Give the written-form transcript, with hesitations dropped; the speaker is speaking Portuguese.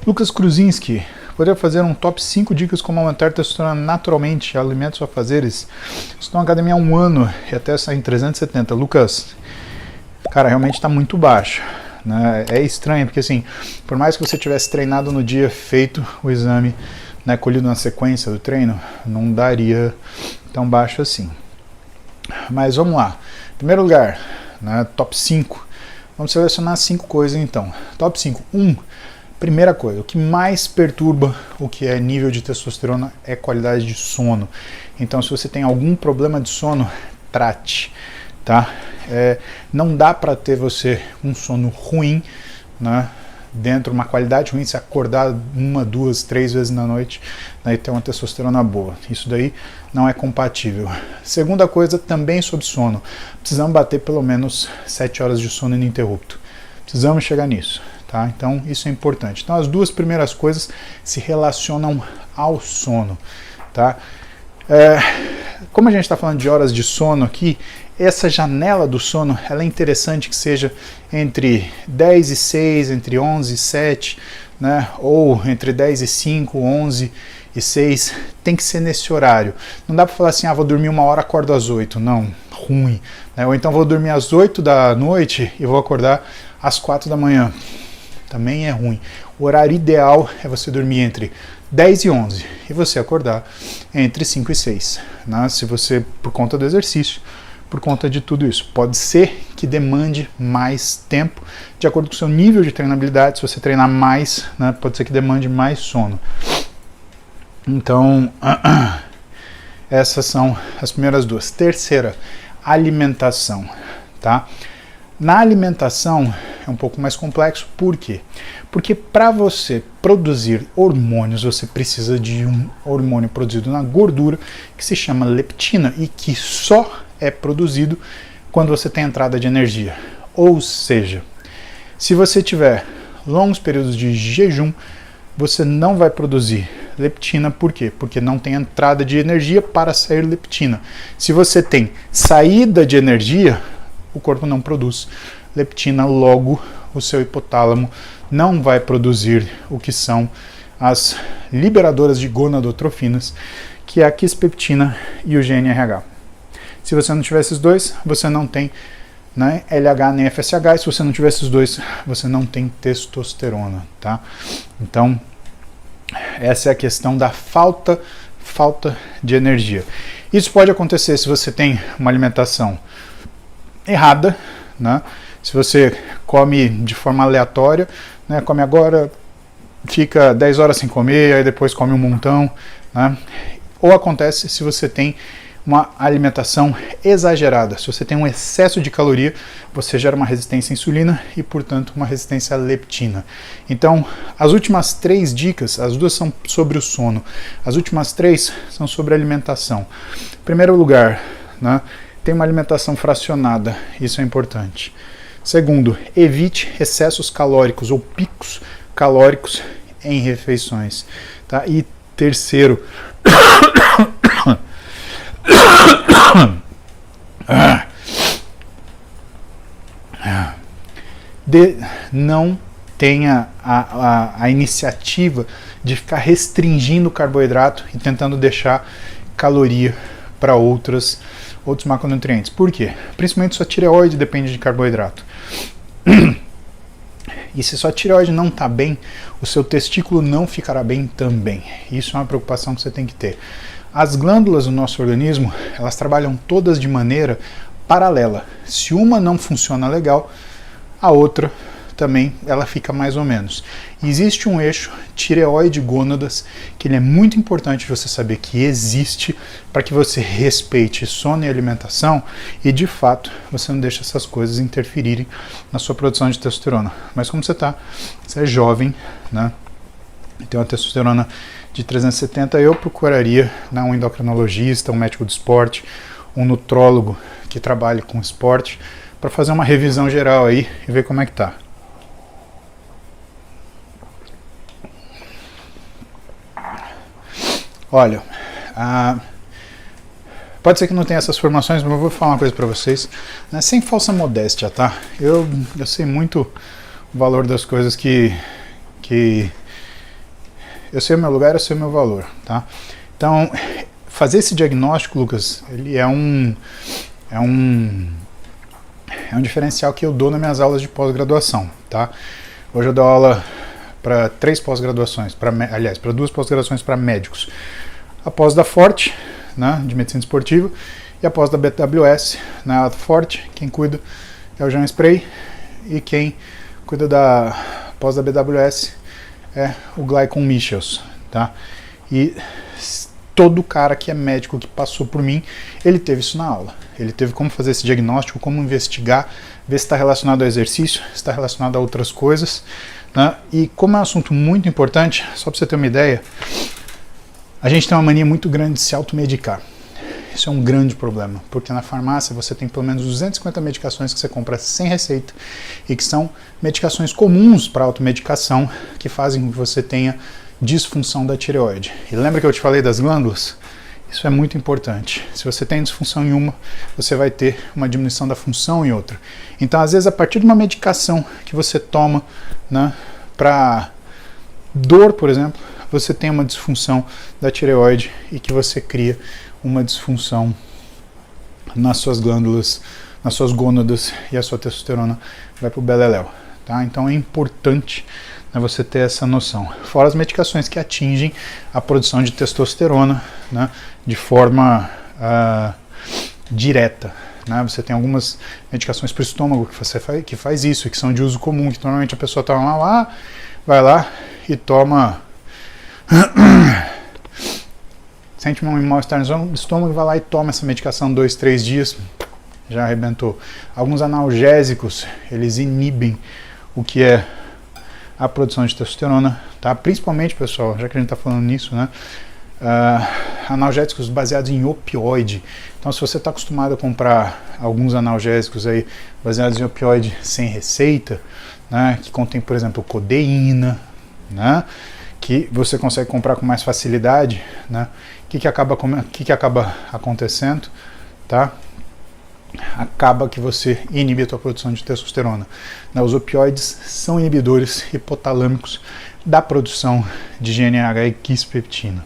Lucas Kruzinski, poderia fazer um top 5 dicas como aumentar a testosterona naturalmente, alimentos ou afazeres? Estou na academia há um ano e até sair em 370. Lucas, cara, realmente está muito baixo, né? É estranho, porque assim, por mais que você tivesse treinado no dia, feito o exame, né, colhido na sequência do treino, não daria tão baixo assim. Mas vamos lá. Em primeiro lugar, né, top 5. Vamos selecionar 5 coisas então. Top 5. 1. Primeira coisa, o que mais perturba o que é nível de testosterona é qualidade de sono. Então, se você tem algum problema de sono, trate, tá? Não dá para ter você um sono ruim, né? Dentro uma qualidade ruim, se acordar 1, 2, 3 vezes na noite, né, e ter uma testosterona boa. Isso daí não é compatível. Segunda coisa, também sobre sono. Precisamos bater pelo menos 7 horas de sono ininterrupto. Precisamos chegar nisso. Tá? Então isso é importante. Então as duas primeiras coisas se relacionam ao sono. Tá? Como a gente está falando de horas de sono aqui, essa janela do sono ela é interessante que seja entre 10 e 6, entre 11 e 7, né? Ou entre 10 e 5, 11 e 6, tem que ser nesse horário. Não dá para falar assim, vou dormir 1 hora, acordo às 8, não, ruim. Né? Ou então vou dormir às 8 da noite e vou acordar às 4 da manhã. Também é ruim. O horário ideal é você dormir entre 10 e 11 e você acordar entre 5 e 6, né? Se você, por conta do exercício, por conta de tudo isso. Pode ser que demande mais tempo, de acordo com o seu nível de treinabilidade. Se você treinar mais, né, pode ser que demande mais sono. Então, essas são as primeiras duas. Terceira, alimentação, tá? Na alimentação é um pouco mais complexo, por quê? Porque para você produzir hormônios, você precisa de um hormônio produzido na gordura que se chama leptina e que só é produzido quando você tem entrada de energia. Ou seja, se você tiver longos períodos de jejum, você não vai produzir leptina, por quê? Porque não tem entrada de energia para sair leptina. Se você tem saída de energia, o corpo não produz leptina, logo o seu hipotálamo não vai produzir o que são as liberadoras de gonadotrofinas, que é a quispeptina e o GnRH. Se você não tiver esses dois, você não tem, né, LH nem FSH, e se você não tiver esses dois, você não tem testosterona, tá? Então, essa é a questão da falta de energia. Isso pode acontecer se você tem uma alimentação errada, né? Se você come de forma aleatória, né? Come agora, fica 10 horas sem comer, aí depois come um montão, né? Ou acontece se você tem uma alimentação exagerada. Se você tem um excesso de caloria, você gera uma resistência à insulina e, portanto, uma resistência à leptina. Então, as últimas 3 dicas, as duas são sobre o sono, as últimas 3 são sobre a alimentação. Em primeiro lugar, né? Tem uma alimentação fracionada, isso é importante. Segundo, evite excessos calóricos ou picos calóricos em refeições. Tá? E terceiro, não tenha a iniciativa de ficar restringindo o carboidrato e tentando deixar caloria para outros macronutrientes. Por quê? Principalmente sua tireoide depende de carboidrato. E se sua tireoide não está bem, o seu testículo não ficará bem também. Isso é uma preocupação que você tem que ter. As glândulas do nosso organismo, elas trabalham todas de maneira paralela. Se uma não funciona legal, a outra também ela fica mais ou menos. Existe um eixo tireoide-gônadas, que ele é muito importante você saber que existe, para que você respeite sono e alimentação e, de fato, você não deixa essas coisas interferirem na sua produção de testosterona. Mas como você é jovem, né? Tem uma testosterona de 370, eu procuraria, né, um endocrinologista, um médico do esporte, um nutrólogo que trabalhe com esporte, para fazer uma revisão geral aí e ver como é que tá. Olha, pode ser que não tenha essas formações, mas eu vou falar uma coisa para vocês, né, sem falsa modéstia, tá? Eu sei muito o valor das coisas que eu sei o meu lugar, eu sei o meu valor, tá? Então, fazer esse diagnóstico, Lucas, ele é um diferencial que eu dou nas minhas aulas de pós-graduação, tá? Hoje eu dou aula para 3 pós-graduações, aliás, para 2 pós-graduações para médicos. A pós da Forte, né, de medicina esportiva, e a pós da BWS, na Forte, quem cuida é o Jean Spray, e quem cuida da pós da BWS é o Glycon Michels, tá? E todo cara que é médico que passou por mim, ele teve isso na aula. Ele teve como fazer esse diagnóstico, como investigar, ver se está relacionado ao exercício, se está relacionado a outras coisas, né? E como é um assunto muito importante, só para você ter uma ideia, a gente tem uma mania muito grande de se automedicar. Isso é um grande problema, porque na farmácia você tem pelo menos 250 medicações que você compra sem receita e que são medicações comuns para automedicação que fazem com que você tenha disfunção da tireoide. E lembra que eu te falei das glândulas? Isso é muito importante. Se você tem disfunção em uma, você vai ter uma diminuição da função em outra. Então, às vezes, a partir de uma medicação que você toma, né, para dor, por exemplo, você tem uma disfunção da tireoide e que você cria uma disfunção nas suas glândulas, nas suas gônadas, e a sua testosterona vai para o beleléu, tá? Então é importante, né, você ter essa noção. Fora as medicações que atingem a produção de testosterona, né, de forma direta, né? Você tem algumas medicações para o estômago que faz isso, que são de uso comum, que normalmente a pessoa toma lá, vai lá e toma sente um mal-estar no estômago, vai lá e toma essa medicação 2, 3 dias, já arrebentou. Alguns analgésicos, eles inibem o que é a produção de testosterona, tá? Principalmente, pessoal, já que a gente está falando nisso, né? Analgésicos baseados em opioide. Então, se você está acostumado a comprar alguns analgésicos aí baseados em opioide sem receita, né? Que contém, por exemplo, codeína, né? Que você consegue comprar com mais facilidade, né? O que acaba acontecendo, tá? Acaba que você inibe a tua produção de testosterona. Os opioides são inibidores hipotalâmicos da produção de GNRH e quispeptina.